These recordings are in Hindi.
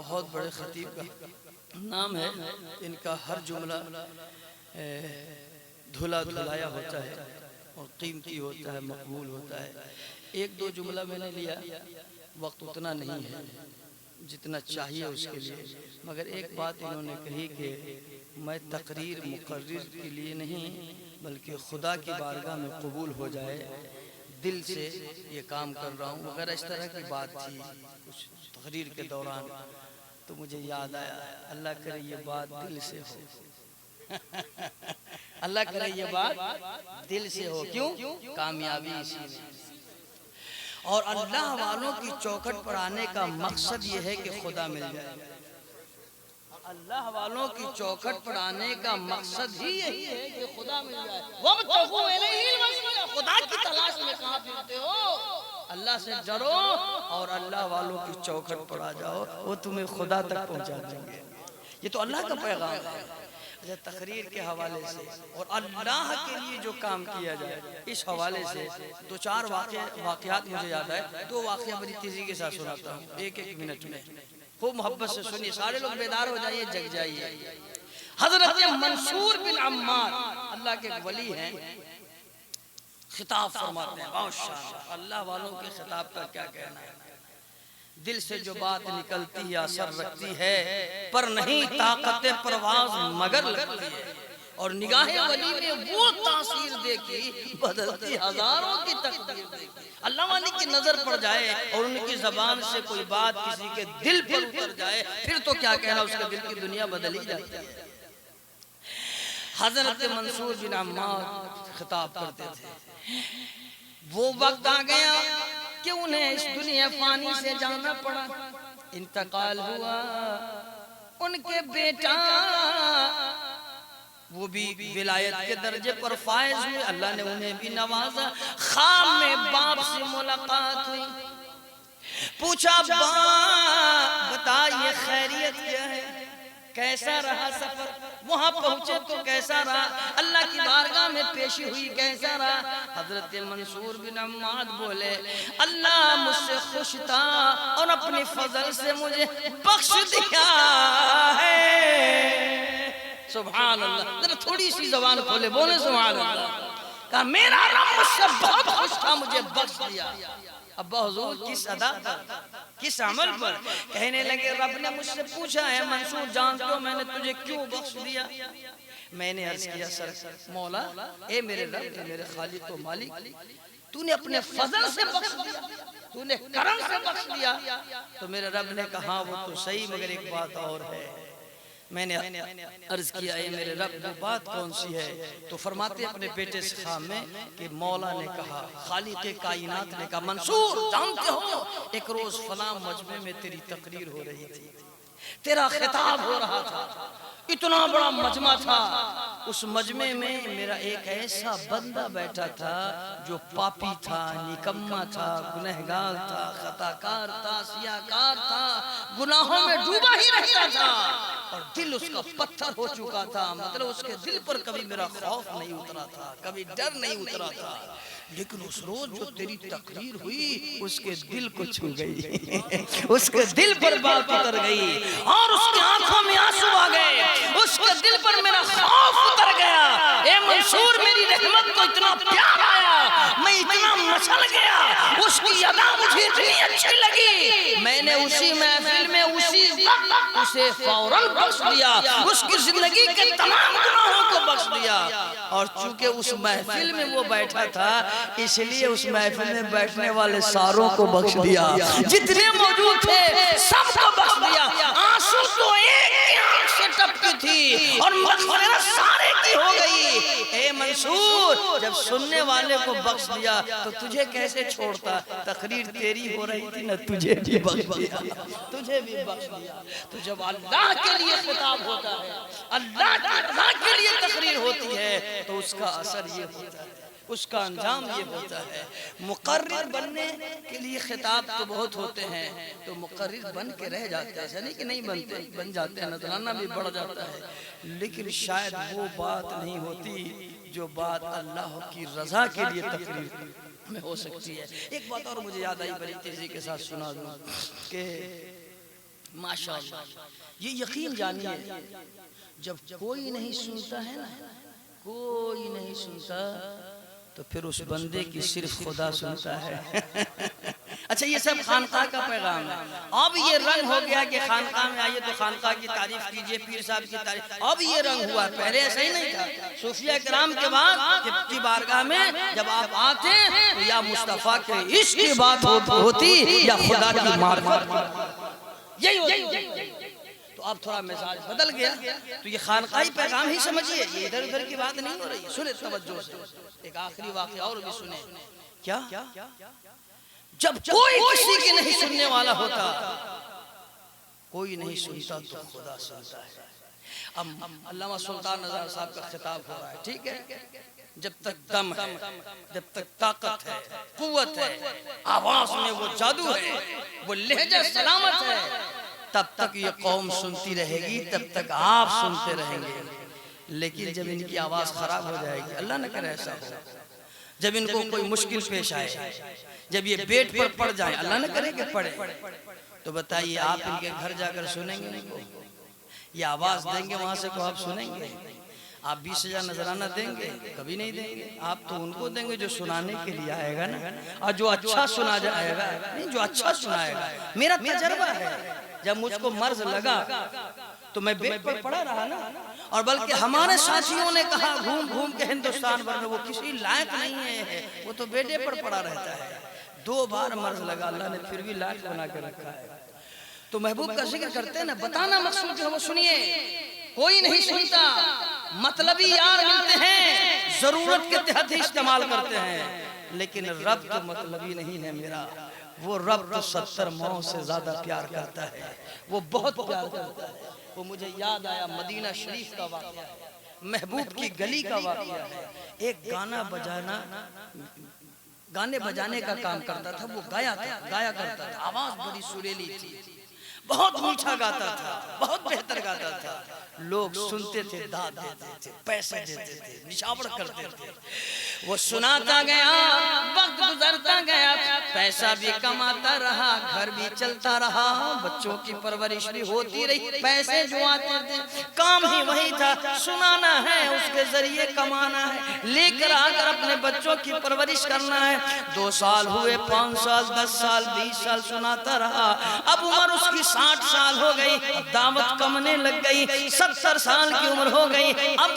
बहुत बड़े खतीब का नाम है, इनका हर जुमला धुला धुलाया होता है और कीमती होता है, मकबूल होता है। एक दो जुमला मैंने लिया, वक्त उतना नहीं है जितना चाहिए उसके लिए, मगर एक बात इन्होंने कही कि मैं तकरीर मुकर्रिर के लिए नहीं बल्कि खुदा की बारगाह में कबूल हो जाए, दिल से ये काम कर रहा हूँ वगैरह इस तरह की बात थी कुछ तकरीर के दौरान। तो मुझे याद आया, अल्लाह करे ये बात दिल से हो अल्लाह करे ये बात दिल से हो। क्यों? कामयाबी इसी में। और अल्लाह वालों की चौखट पर आने का मकसद ये है कि खुदा मिल जाए। अल्लाह वालों की चौखट पर आने का मकसद ही यही है कि खुदा मिल जाए। खुदा की तलाश में कहाँ फिरते हो? अल्लाह से डरो और अल्लाह वालों की चौखट पर आ जाओ, वो तुम्हें खुदा तक पहुंचा देंगे। ये तो अल्लाह का पैगाम है। तकरीर के हवाले से और अल्लाह के लिए जो काम किया जाए, इस हवाले से दो चार वाक़यात मुझे याद है। दो वाक़या बड़ी तेजी के साथ सुनाता हूँ, एक एक मिनट में, खूब मोहब्बत से सुनिए, सारे लोग बेदार हो जाइए, जग जाइए। हजरत मंसूर बिन अम्मार अल्लाह के वली हैं, खिताब फरमाते हैं, माशाअल्लाह। अल्लाह वालों के खिताब का क्या कहना है। दिल से जो बात निकलती है असर रखती है, पर नहीं ताकत परवाज मगर लगती है। और निगाहे वली ने वो तासीर देखी, बदलती हजारों की तकदीर देखी। अल्लाह वाली की नजर पड़ जाए और उनकी जबान से कोई बात किसी के दिल पर उतर जाए, फिर तो क्या कहना, उसके दिल की दुनिया बदल ही जाती है। हजरत मंसूर बिन अम्मार खिताब करते थे, वो वक्त आ गया कि उन्हें इस दुनिया फानी से जाना पड़ा, इंतकाल हुआ। उनके बेटा वो भी विलायत के दर्जे पर फायज हुए, अल्लाह ने उन्हें भी नवाजा। ख्वाब में बाप से मुलाकात हुई, पूछा बाप बताइए खैरियत क्या है, कैसा रहा सफर, वहां पहुंचे तो कैसा रहा, अल्लाह की बारगाह में पेशी हुई कैसा रहा। हजरत मंसूर बिन अम्माद बोले, अल्लाह मुझसे खुश था और अपनी फजल से मुझे बख्श दिया है। सुभान अल्लाह। जरा थोड़ी सी जबान खोले, बोले सुभान अल्लाह। कहा मेरा रब मुझसे बहुत खुश था, मुझे बख्श दिया। अब्बा हुजूर किस अदा पर, किस अमल पर? कहने लगे, रब ने मुझसे पूछा है मंसूर जानते हो मैंने तुझे क्यों बख्श दिया? मैंने अर्ज किया, सर मौला ए मेरे रब, ए मेरे खालिक व मालिक, तूने अपने फजल से बख्श दिया, तूने करम से बख्श दिया। तो मेरे रब ने कहा वो तो सही, मगर एक बात और है। मैंने अर्ज किया, ये मेरे रब वो बात कौन सी है? तो फरमाते अपने बेटे से ख्वाब में कि मौला ने कहा, खालिक़े कायनात ने कहा, मंसूर जानते हो एक रोज फलां मजमे में तेरी तकरीर हो रही थी, तेरा खिताब हो रहा था, इतना बड़ा मजमा था। उस मजमे में मेरा एक ऐसा बंदा बैठा था जो पापी था, निकम्मा था, गुनहगार था, खताकार था, सियाकार था, गुनाहों में डूबा ही रहता था और दिल उसका पत्थर हो चुका था। मतलब उसके दिल पर कभी मेरा खौफ नहीं उतरा था, कभी डर नहीं उतरा था। लेकिन उस रोज जो तेरी तकरीर हुई उसके दिल को छू गई उसके दिल पर बात उतर गई और उसकी आंखों में आंसू आ गए, उसके दिल पर मेरा खौफ उतर गया। ए मंसूर मेरी रहमत को इतना प्यार आया, मैं इतना मचल गया, उसकी अदा मुझे इतनी अच्छी लगी, मैंने उसी महफिल में उसी वक्त उसे फौरन बख्श दिया, उसकी जिंदगी के तमाम गुनाहों को बख्श दिया। और चूंकि उस महफिल में वो बैठा था इसलिए उस महफिल में बैठने वाले सारों को बख्श दिया, जितने मौजूद थे सबको बख्श दिया। आंसू तो एक आंख से टपकी थी और मग़फ़िरत सारे की हो गई। ए मंसूर जब सुनने वाले को बख्श दिया तो तुझे कैसे छोड़ता? तकरीर तेरी हो रही थी ना, तुझे भी बख्श दिया, तुझे भी बख्श दिया। तो जब अल्लाह के लिए खिताब होता है, अल्लाह की रज़ा के लिए तकरीर होती है तो उसका असर ये होता है, उसका अंजाम ये होता है। मुकर्रिर बनने के लिए खिताब तो बहुत होते हैं, तो मुकर्रिर बन के रह जाते हैं, ऐसा नहीं कि नहीं बनते, बन जाते हैं, नजराना भी बढ़ जाता है। लेकिन शायद वो बात नहीं होती जो बात अल्लाह की रज़ा के लिए तकरीर में हो सकती है। एक बात और मुझे याद आई, बड़ी तेजी के साथ सुना दूं कि माशाअल्लाह, ये यकीन जानिए, जब कोई नहीं सुनता है ना, कोई नहीं सुनता, तो फिर उस बंदे की सिर्फ खुदा सुनता है। अच्छा, ये सब खानका का पैगाम है। अब ये रंग हो गया कि खानका में आइए तो खानका की तारीफ कीजिए, पीर साहब की तारीफ, अब ये रंग हुआ, पहले ऐसा ही नहीं था। सूफिया किराम के बाद की बारगाह में जब आप आते तो या मुस्तफा के इश्क की बात होती या खुदा की मार्फत, यही होती। तो अब थोड़ा मिजाज बदल गया, तो ये खानकाई पैगाम ही समझिए, ये इधर उधर की बात नहीं हो रही है। सुने तवज्जो से, एक आखिरी वाक़या और भी सुने। क्या जब कोई किसी की नहीं सुनने वाला होता, कोई नहीं सुनता तो खुदा सुनता है। अब अल्लामा सुल्तान नज़ार साहब का खिताब हो रहा है, ठीक है, जब तक दम है, जब तक ताकत है, कुव्वत है, आवाज में वो जादू है, वो लहजा सलामत है, तब तक ये कौम सुनती रहेगी, तब तक आप सुनते रहेंगे। लेकिन जब इनकी आवाज खराब हो जाएगी, अल्लाह न करे ऐसा हो, जब इनको कोई मुश्किल पेश आए, जब ये बेड पर पड़ जाए, अल्लाह न करे कि पड़े, तो बताइए आप इनके घर जाकर सुनेंगे नहीं? ये आवाज देंगे वहां से को आप सुनेंगे? आप 20,000 नजराना देंगे? कभी नहीं देंगे। आप तो उनको देंगे जो सुनाने के लिए आएगा ना, और जो अच्छा सुना जाएगा, नहीं जो अच्छा सुनाएगा। मेरा तजर्बा है, जब मुझको मर्ज लगा तो मैं बेड पर पड़ा रहा ना, और बल्कि हमारे साथियों ने कहा घूम घूम के हिंदुस्तान भर में वो किसी लायक नहीं है, वो तो बेडे पर पड़ा रहता है। 2 बार मर्ज लगा, अल्लाह ने फिर भी लायक बना के रखा है। तो महबूब का जिक्र करते हैं ना, बताना मकसूद जो है वो सुनिए। कोई नहीं सुनता, मतलबी यार मिलते हैं, जरूरत के तहत ही इस्तेमाल करते हैं, लेकिन रब तो मतलबी नहीं है मेरा। वो रब तो 70 मौत से ज्यादा प्यार करता है, वो बहुत प्यार करता है। वो मुझे याद आया मदीना शरीफ का वाक़या, महबूब की गली का वाक़या है। एक गाने बजाने का काम करता था, वो गाया करता था, आवाज बड़ी सुरीली थी, बहुत मीठा गाता था, बहुत बेहतर गाता था। लोग सुनते थे, दाद देते थे, पैसे देते थे, निशावर करते थे। वो सुनाता गया, वक्त गुजरता गया, पैसा भी कमाता रहा, घर भी चलता रहा, बच्चों की परवरिश भी होती रही। पैसे जो आते थे, काम ही वही था, सुनाना है, उसके जरिए कमाना है, लेकर आकर अपने बच्चों की परवरिश करना है। 2 साल हुए, 5 साल, 10 साल, 20 साल सुनाता रहा। अब उम्र उसकी 60 साल हो गई, दावत कमने लग गई, 70 साल की उम्र हो गई। अब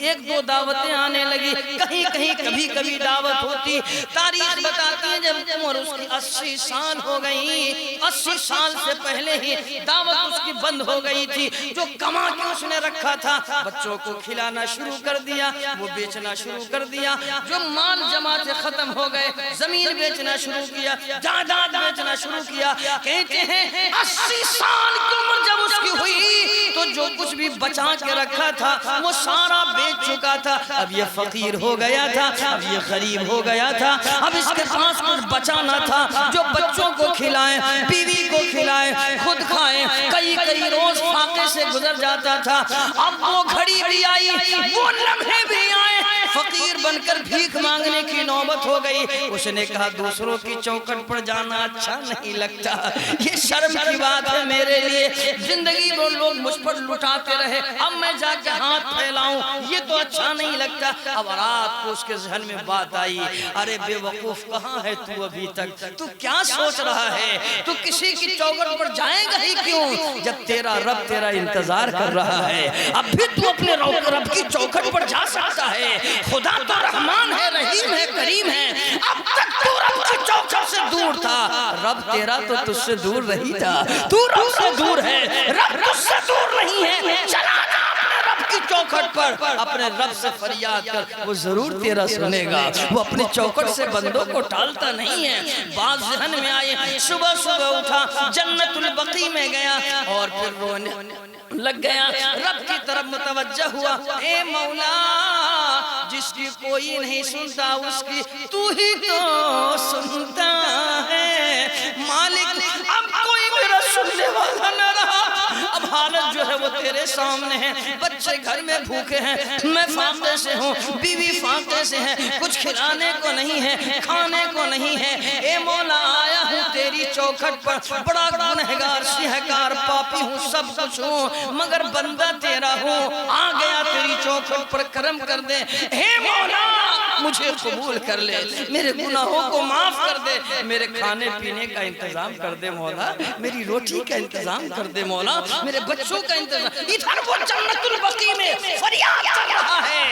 एक दो दावतें आने लगी, कहीं कहीं कभी कभी दावत होती। तारीख बताती है जब उम्र उसकी 80 साल हो गई, 80 साल से पहले ही दावत उसकी बंद हो गई थी। जो कमा के उसने रखा था, बच्चों को खिलाना शुरू कर दिया, वो बेचना शुरू कर दिया। जो माल जमा से खत्म हो गए, जमीन बेचना शुरू किया, जायदाद बेचना शुरू किया। कहते हैं 80 साल की उम्र जब उसकी हुई तो जो कुछ भी बचा के रखा था वो सारा बेच चुका था। अब ये फकीर हो गया था, अब ये गरीब हो गया था, अब इसके पास कुछ बचाना था जो बच्चों को खिलाए, बीवी को खिलाए, खुद खाए। कई रोज फाके से गुजर जाता था। अब वो घड़ी भी आई, वो लम्हे भी आए, फकीर बनकर भीख मांगने की नौबत हो गई। उसने कहा दूसरों की चौखट पर जाना अच्छा नहीं लगता, ये शर्म की बात है मेरे लिए। जिंदगी में लोग मुझ पर लुटाते रहे, अब मैं जाके हाथ फैलाऊं, ये तो अच्छा नहीं लगता। अब रात को उसके जहन में बात आई, अरे बेवकूफ कहाँ है तू अभी तक, तू क्या सोच रहा है, तू किसी की चौखट पर जाएगा ही क्यों जब तेरा रब तेरा इंतजार कर रहा है। अब भी तू अपने रब की चौखट पर जा सकता है। खुदा तो रहमान है, रहीम है, करीम है। अब तक तू रब की चौखट से दूर था, रब तेरा तो तुझसे दूर नहीं था। तू रब से दूर है, रब तुझसे दूर नहीं है। चला जा अपने रब की चौखट पर, अपने रब से फरियाद कर, वो जरूर तेरा सुनेगा। वो अपनी चौखट से बंदों को टालता नहीं है। बात जहन में आए, सुबह सुबह उठा, जन्नतुल बकी में गया और फिर रोने लग गया, रब की तरफ मुतवज्जह हुआ। ए मौला, जिसकी कोई नहीं सुनता उसकी तू ही तो सुनता है। मालिक अब कोई मेरा सुनने वाला न रहा, अब हालत जो है वो तेरे सामने है, बच्चे घर में भूखे हैं, मैं फाके से हूँ, बीवी फाके से है, कुछ खिलाने को नहीं है, खाने को नहीं है। ए मौला आया हूँ तेरी चौखट पर, बड़ा गुनहगार सिहकार पापी हूँ, सब कुछ हूँ मगर बंदा तेरा हूँ, आ गया तेरी चौखट पर, करम कर दे। हे मौला मुझे कबूल कर ले, मेरे गुनाहों को माफ कर दे, मेरे खाने पीने का इंतजाम कर दे मौला, मेरी रोटी का इंतजाम कर दे मौला, मेरे बच्चों का इंतजाम। इधर वो जन्नतुल बकी में फरियाद कर रहा है,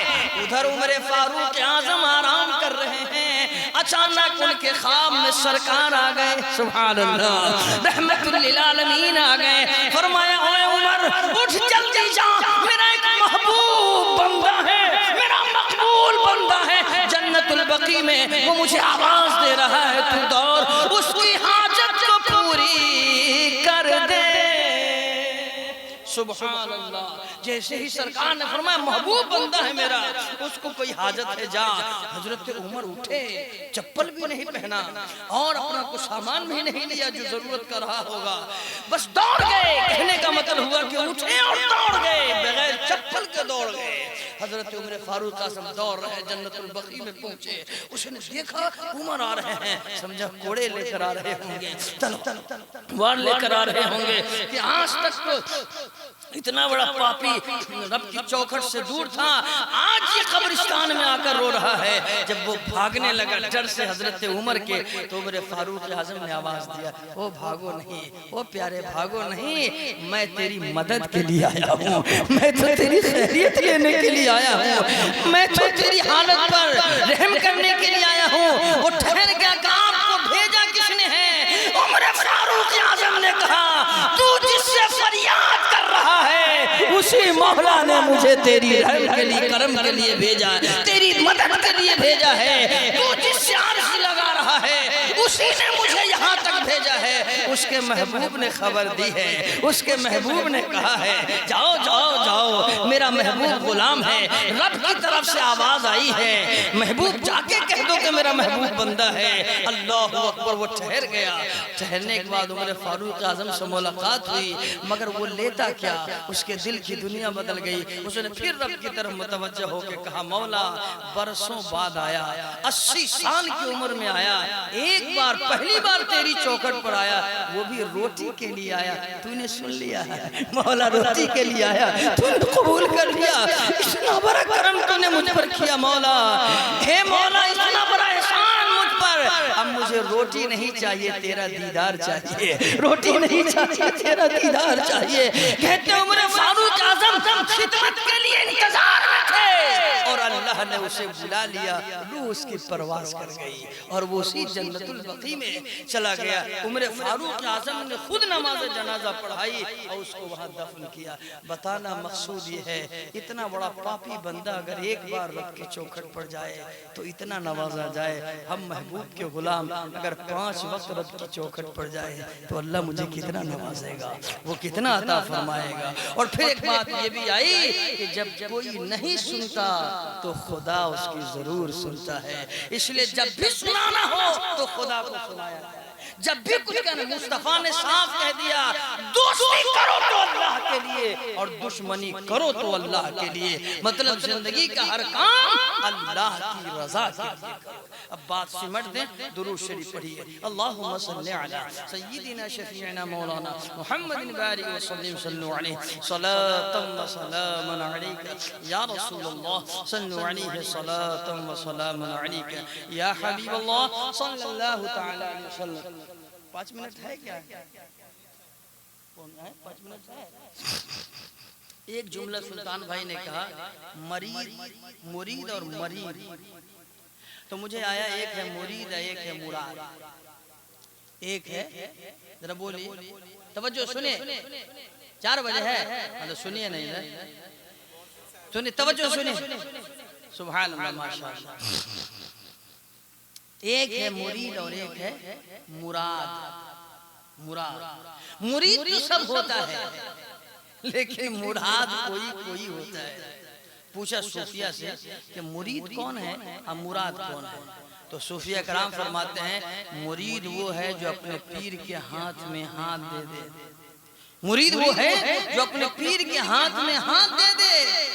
उधर उमर फारूक आजम आराम कर रहे हैं। अचानक उनके ख्वाब में सरकार आ गए, सुभान अल्लाह, रहमतुल लिल आलमीन आ गए। फरमाया ओए उमर उठ जल्दी जा, मेरा एक महबूब बंदा है, मेरा मकबूल बंदा है जन्नतुल बकी में, वो मुझे आवाज दे रहा है, तू दौड़ उसकी हाजत को पूरी कर दे। सुभान अल्लाह। जैसे ही सरकार ने फरमाया महबूब बंदा है मेरा, उसको कोई हाजत है जा। हजरत उमर उठे, चप्पल भी नहीं पहना और अपना कुछ सामान भी नहीं लिया जो जरूरत का रहा होगा, बस दौड़ गए। कहने का मतलब हुआ कि उठे और दौड़ गए, बगैर चप्पल के दौड़ गए। हजरत उमर फारूक आज़म दौड़ रहे, जन्नतुल बकी में पहुंचे, उसने देखा उमर आ रहे हैं, समझा कोड़े लेकर आ रहे होंगे, तलवार लेकर आ रहे होंगे कि आज तक तो इतना बड़ा पापी रब की चौखट से दूर था, आज ये कब्रिस्तान में आकर रो रहा है। जब वो भागने लगा डर से हजरत उमर के, तो उमर फारूक आज़म ने आवाज दिया, ओ भागो नहीं, ओ प्यारे भागो नहीं, मैं तेरी मदद के लिए आया हूँ, मैं तो तेरी खैरियत लेने के लिए आया हूँ, मैं तो तेरी हालत पर रहम करने के लिए आया हूँ। वो ठहर गया, आपको भेजा किसने है? उमर फारूक आज़म ने कहा, तू जिससे फरियाद कर रहा है उसी मौला ने मुझे तेरी रहम के लिए, करम के लिए भेजा है, तेरी मदद के लिए भेजा है। तू जिससे अर्श लगा रहा है उसी ने मुझे यहाँ तक भेजा है। उसके महबूब ने खबर दी है, उसके महबूब ने कहा है जाओ जाओ जाओ, मेरा महबूब गुलाम है, रब की तरफ से आवाज आई है, महबूब जाके कह दो कि मेरा महबूब बंदा है। अल्लाह अकबर। वो ठहर गया, ठहरने के बाद उमर फारूक आज़म से मुलाकात हुई, मगर वो लेता क्या, उसके दिल की दुनिया बदल गई। उसने फिर रब की तरफ मुतवज्जह होकर कहा, मौला बरसों बाद आया, 80 साल की उम्र में आया, एक बार पहली बार तेरी चौखट पर आया, वो भी रोटी के लिए आया, तूने सुन लिया है मौला, रोटी के लिए आया, तूने कबूल कर लिया, इतना बड़ा करम तूने मुझ पर किया मौला। हे मौला इतना बड़ा एहसान मुझ पर, अब मुझे रोटी नहीं चाहिए, तेरा दीदार चाहिए, रोटी नहीं चाहिए, तेरा दीदार चाहिए। कहते उमर फारूक आज़म खिदमत के लिए इंतजार में थे और अल्लाह ने उसे बुला लिया, रूह उसकी परवाज़ कर गई और वो उसी जन्नतुल बकी में चला गया। उमर फारूक आज़म ने खुद नमाज जनाजा पढ़ाई और उसको वहाँ दफन किया। बताना मकसूद ये है, इतना बड़ा पापी बंदा अगर एक बार रब की चौखट पर जाए तो इतना नवाजा जाए। हम महबूब के गुलाम अगर 5 वक्त रब की चौखट पर जाए तो अल्लाह मुझे कितना नवाजेगा, वो कितना अता फरमाएगा। और फिर एक बात ये भी आई कि जब कोई नहीं सुनता तो खुदा उसकी जरूर सुनता है, इसलिए जब भी सुनाना हो तो खुदा को सुनाया जाए। जब भी कुछ कहना, मुस्तफा ने साफ कह दिया, दोस्ती करो तो अल्लाह के लिए और दुश्मनी करो तो अल्लाह के लिए, मतलब जिंदगी का हर काम अल्लाह की रजा के लिए करो। अब बात सिमट दें, दुरूद शरीफ पढ़िए, अल्लाहुम्मा सल्ली अला सय्यिदिना शफीअना मौलाना मुहम्मदिन बारिक व सल्लिम सल्लु अलैहि सलातन व सलामन अलैका या रसूलल्लाह सल्लु अलैहि सलातन व सलामन अलैका या हबीबल्लाह सल्लल्लाहु तआला अलैहि वसल्लम। 5 मिनट है क्या? कौन है? 5 मिनट है। एक जुमला सुल्तान भाई ने कहा, मरीद, मुरीद और मरीद, तो मुझे आया एक है मुरीद, एक है मुराद, एक है, जरा बोलिए, तवज्जो सुनिए, 4 बजे है, मतलब सुनिए नहीं ना, सुनिए, तवज्जो सुनिए, सुभान अल्लाह माशाअल्लाह। एक है मुरीद और एक है मुराद। मुराद मुरीद तो सब होता है, लेकिन मुराद कोई कोई होता है। पूछा सूफिया से कि मुरीद कौन है और मुराद कौन है, तो सूफिया कराम फरमाते हैं मुरीद वो है जो अपने पीर के हाथ में हाथ दे दे, मुरीद वो है जो अपने पीर के हाथ में हाथ दे दे।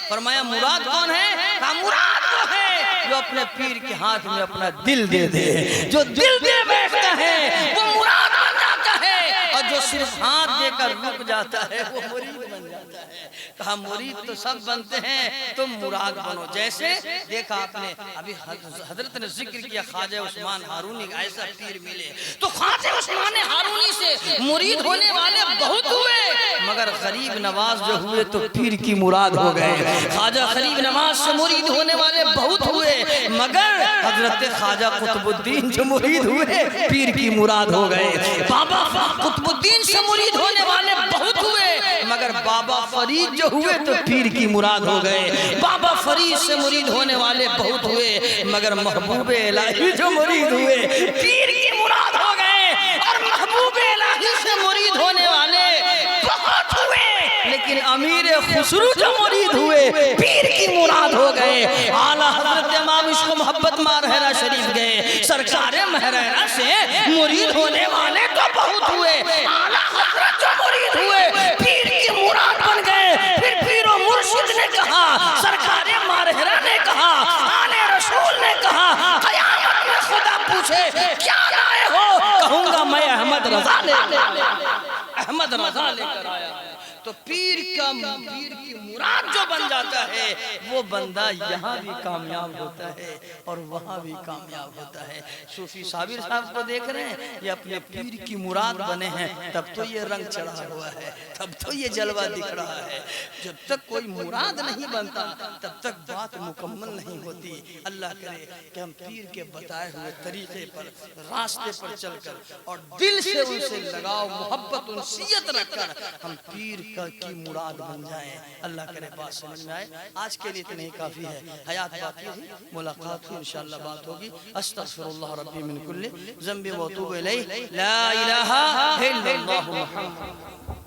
फरमाया मुराद कौन है? कहा मुराद वो है जो अपने पीर के हाथ में अपना दिल दे दे। जो दिल दे बैठता है वो मुराद बन जाता है, और जो सिर्फ हाथ देकर रुक जाता है वो मुरीद बन जाता है। कहा मुरीद तो सब बनते हैं, तुम मुराद बनो। जैसे देखा आपने अभी हजरत ने जिक्र किया ख्वाजा उस्मान हारूनी, ऐसा पीर मिले। तो ख्वाजा उस्मान हारूनी से मुरीद होने वाले बहुत हुए, मगर गरीब नवाज जो हुए तो पीर की मुराद हो गए। ख्वाजा गरीब नवाज से मुरीद होने वाले बहुत हुए, मगर हजरत ख्वाजा कुतुबुद्दीन जो मुरीद हुए पीर की मुराद हो गए। बाबा कुतुबुद्दीन से मुरीद होने वाले बहुत हुए, मगर बाबा फरीद जो हुए तो पीर की मुराद हो गए। बाबा फरीद से मुरीद होने वाले बहुत हुए, मगर महबूबे इलाही जो मुरीद हुए पीर की मुराद हो गए। और महबूबे इलाही से मुरीद होने वाले बहुत हुए, लेकिन अमीर खुसरू जो मुरीद हुए पीर की मुराद हो गए। आला हजरत इमाम इश्क मोहब्बत महरैना शरीफ गए, सरकार महरैना से मुरीद होने वाले तो बहुत हुए, आला हजरत जो मुरीद हुए पीर की मुराद बन गए। फिर पीरो मुर्शिद ने कहा, सरकार महरैना ने कहा, आले रसूल ने कहा, क़यामत में खुदा पूछे क्या लाए हो, कहूंगा मैं अहमद रजा अहमद रजा लेकर आया। तो पीर की मुराद जो बन जाता है वो बंदा यहाँ भी कामयाब होता है और वहाँ भी कामयाब होता है। सूफी साबिर साहब को देख रहे हैं, ये अपने पीर की मुराद बने हैं, तब तो ये रंग चढ़ा हुआ है, तब तो ये जलवा दिख रहा है। जब तक कोई मुराद नहीं बनता तब तक बात मुकम्मल नहीं होती। अल्लाह करे कि हम पीर के बताए हुए तरीके पर, रास्ते पर चलकर और दिल से उनसे लगाव मोहब्बत उनसियत रखकर हम पीर की मुराद बन जाएं। अल्लाह करे बात समझ में आए। आज के लिए इतना ही काफी है, हयात बाकी है, मुलाकात की इंशाअल्लाह बात होगी। अस्तगफिरुल्लाह रब्बी मिन कुल्ली ज़ंबि व अतूबु इलैहि, ला इलाहा इल्लल्लाहु मुहम्मद।